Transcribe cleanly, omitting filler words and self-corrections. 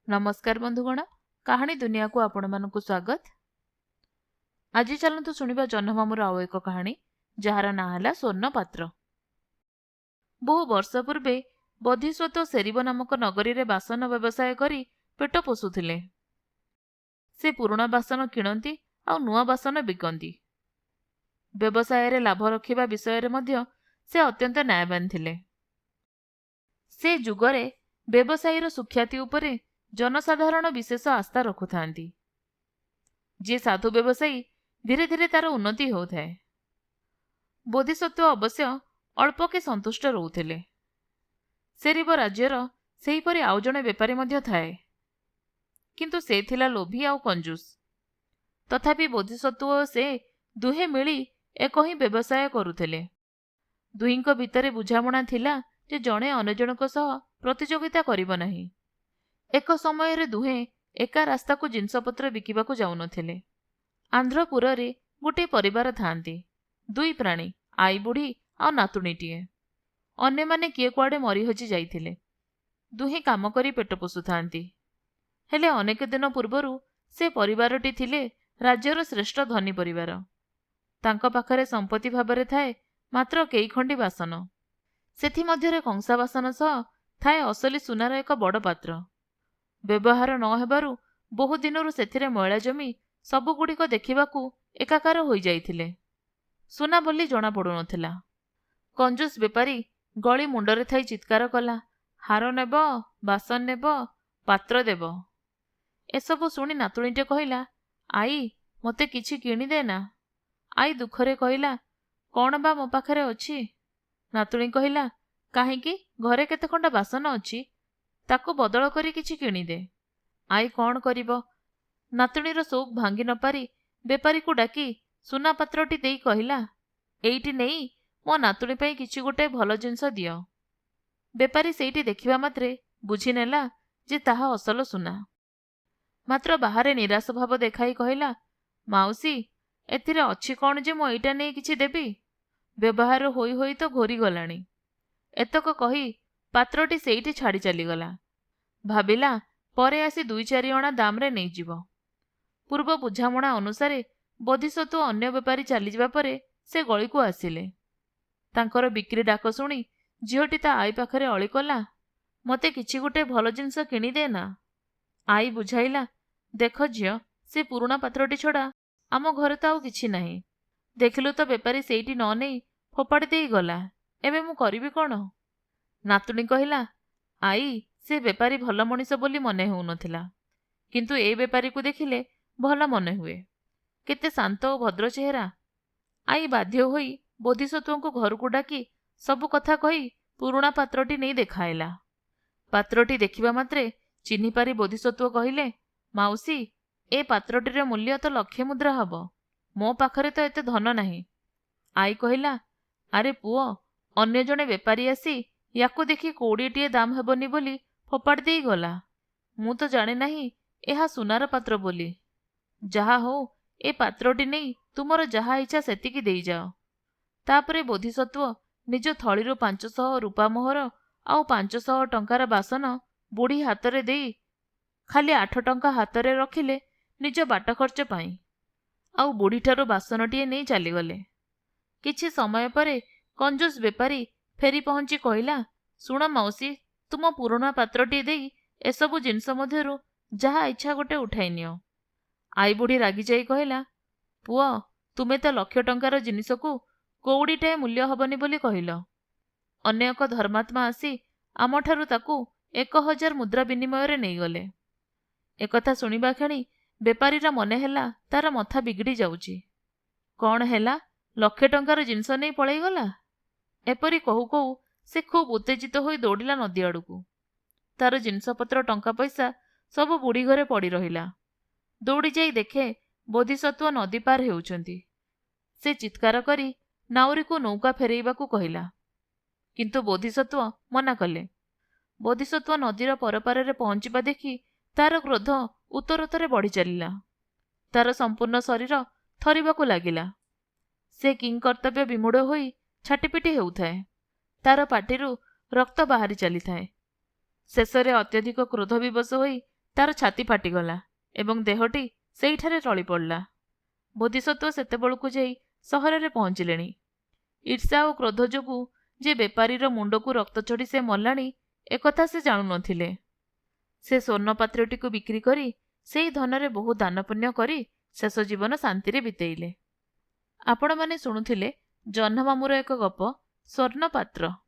नमस्कार बंधुगण, कहानी दुनिया को आपण मानक स्वागत। आज चलतु शुणा जह्नमामूर आउ एक कहानी जार ना है स्वर्ण पात्र। बहु वर्ष पूर्वे बोधिसत्व सेरिब नामक नगरी रे बासन व्यवसाय करी पेट पोषुथिले। से पुराणा बासन किणती आ नुआ बासन बिकती। व्यवसाय रे लाभ रखिबा विषय रे मध्य से अत्यंत न्यायवान थिले। से जुगरे व्यवसायीर सुख्याति उपरे जनसाधारण विशेष आस्था रखुथांती। जे साधु व्यवसायी धीरे धीरे तार उन्नति होउथाए। बोधिसत्व अवश्य अल्प के संतुष्ट रहुथिले। सेरिब राज्यर सेहीपरि आउ जणे बेपारी मध्य थाए, किंतु से थिला लोभी आउ कंजूस। तथापि बोधिसत्व ओ से दुहे मिली एक ही व्यवसाय करुथिले। दुहींक भितरे बुझामणा थिला जे जणे अन्य जनक सह प्रतियोगिता करिब नाही। एक समय रे दुहे एका रास्ता को जिनसपत्र बिकिबाकू जाउनथिले। आंध्रपुर रे गोटे परिवार थांती। दुई प्राणी, आई बुढ़ी आ नातुणीटीए। अन्य माने किए कुआडे मरी हजी जाइथिले। दुहे काम करी पेट पोषुथांती। हेले अनेक दिन पूर्वरु से परिवारटी थिले राज्यर श्रेष्ठ धनी परिवार। तांको पाखरे संपत्ति भाबरे थाए मात्र केई खंडी बासन। सेथि मध्यरे कंसा बासन सह थाए असली सुनार एक बड़ पात्र। व्यवहार न हेबारु बहु दिनरु सेथिरे मैला जमी सबुगुड़िक देखिबाकू एकाकार होई जाइथिले। सुना बोली जना पड़ु नथिला। कंजूस बेपारी गली मुंडरे थाई चित्कार कला, हार नेब, बासन नेब, पात्र देब। एसबु शुणी नातुणीटे कहिला, आई मते किछि किणी देना। आई दुखरे कहिला, कौन बा मो पाखरे अछि? नातुणी कहिला, काहींकी घरे केते खंडा बासन अछि, ताको बदल करी किछि किणी दे। आई कौन करिबो? नातुणीर शौक भांगी न पारी बेपारी को डाकी सुना पात्रटी देई कहिला, एइटी नेई मो नातुणी पई किछि गोटे भल जिंस दियो। बेपारी सेइटी देखिबा मात्रे बुझी नेला जे ताहा असल सुना। मात्र बाहरे निराश भाव देखाई कहिला, माउसी एथिरे अछि कौन जे मो एइटा नेई किछि देबी? व्यवहार होई होई तो घोरी गलाणी। एतक कही पात्रटी सेइटी छाड़ी चलीगला। भाबिला परे आसी 2-4 अणा दामरे नहीं जीवो। पूर्व बुझामणा अनुसारे बोधिसत्व अन्य बेपारी चलीजिबा परे से गली को आसिले। तांकर बिक्री डाक शुणी झीटी ता आई पाखरे अली कला, मते किछि गोटे भल जिंस किणी देना। आई बुझाइला, देख झियो से पुराणा पात्रटी छड़ा आम घरे तो आउ किछि नाही। देखिलु तो बेपारी सेइटी न नेई फोपाड़ी देई गला। एबे मु करिबी कोन? नातुणी कहिला, आई से बेपारी भल मनीष बोली मने होउ नथिला, किंतु ए बेपारी को देखिले भल मने हुए। केते शांत और भद्र चेहरा। आई बाध्य होई बोधिसत्व को घर को डाकी सबु कथा कही पुराणा पात्रटी नहीं देखाइला। पात्रटी देखिबा मात्रे चिन्हि पारी बोधिसत्व कहिले, माउसी ए पात्रटीर मूल्य तो 1,00,000 मुद्रा हब। मो पाखरे तो एते धन नाही। आई कहिला, अरे पुओ, अन्य जणे बेपारी आसी याकू देखि 20 दाम हेबनी बोली फोपाड़ देई गला। मु तो जाने नाही एहा सुनार पात्र बोली। जहा हो ए पात्रटी नहीं तुमर जहा इच्छा सेतिकी देई जाओ। तापरे बोधिसत्व निज थळीरु 500 रूपा मोहर आउ 500 टंकार बासन बुढ़ी हातरे देई खाली 8 टंका हातरे रखिले निज बाट खर्च पाई। आउ बुढ़ीठारु बासनटीए नहीं चलीगले। किछि समय परे कंजूस बेपारी फेरी पहुंची कहिला, सुण माउसी, तुम पुराणा पात्रटी देई एसबु जिनस मध्यरु जहा इच्छा गोटे उठाई नियो। आई बुढ़ी रागी जाई कहिला, पुओ तुमे तो 1,00,000 टंकार जिनिस को 20टाए मूल्य हबनी बोली कहिलो। अन्य एक धर्मात्मा आसी आमठारु ताकू 1,000 मुद्रा विनिमय रे नहीं गले। एकथा सुनिबा क्षणी बेपारीर मने हेला तार मथा बिगड़ी जाउची। कौन हेला? 1,00,000 टंकार जिनिस नहीं पळेई गला। एपरी कहू कहू से खूब उत्तेजित होई दौड़िला नदी आड़कू। तार जिनसपत्र टंका पैसा सबु बुढ़ी घरे पड़ी रहिला। दौड़ी जाई देखे बोधिसत्व नदी पार हेउचंती। से चित्कार करी नाउरी को नौका फेरेइबाकू कहिला, किंतु बोधिसत्व मना कले। बोधिसत्व नदीर परपारे पहुंचीबा देखी तार क्रोध उत्तरोत्तर बढ़ी चलिला। तार संपूर्ण शरीर थरिबाकू लागिला। से किंकर्तव्य विमूढ़ होई छाटीपिटी हेउथाए। तार पाटिरू रक्त बाहरी चली थाए। शेषरे अत्यधिक क्रोध विवश होई ତାର ଛାତି ଫାଟିଗଲା ଏବଂ ଦେହଟି ସେଇଠାରେ ଟଳି ପଡ଼ିଲା। ବୋଧିସତ୍ତ୍ୱ ସେତେବେଳକୁ ଯାଇ ସହରରେ ପହଞ୍ଚିଲେଣି। ଈର୍ଷା ଓ କ୍ରୋଧ ଯୋଗୁଁ ଯେ ବେପାରୀର ମୁଣ୍ଡକୁ ରକ୍ତ ଚଢ଼ି ସେ ମଲାଣି ଏକଥା ସେ ଜାଣୁନଥିଲେ। ସେ ସ୍ୱର୍ଣ୍ଣପାତ୍ରଟିକୁ ବିକ୍ରି କରି ସେଇ ଧନରେ ବହୁ ଦାନପୁଣ୍ୟ କରି ଶେଷ ଜୀବନ ଶାନ୍ତିରେ ବିତେଇଲେ। ଆପଣମାନେ ଶୁଣୁଥିଲେ ଜହ୍ନମାମୁଁର ଏକ ଗପ ସ୍ୱର୍ଣ୍ଣପାତ୍ର।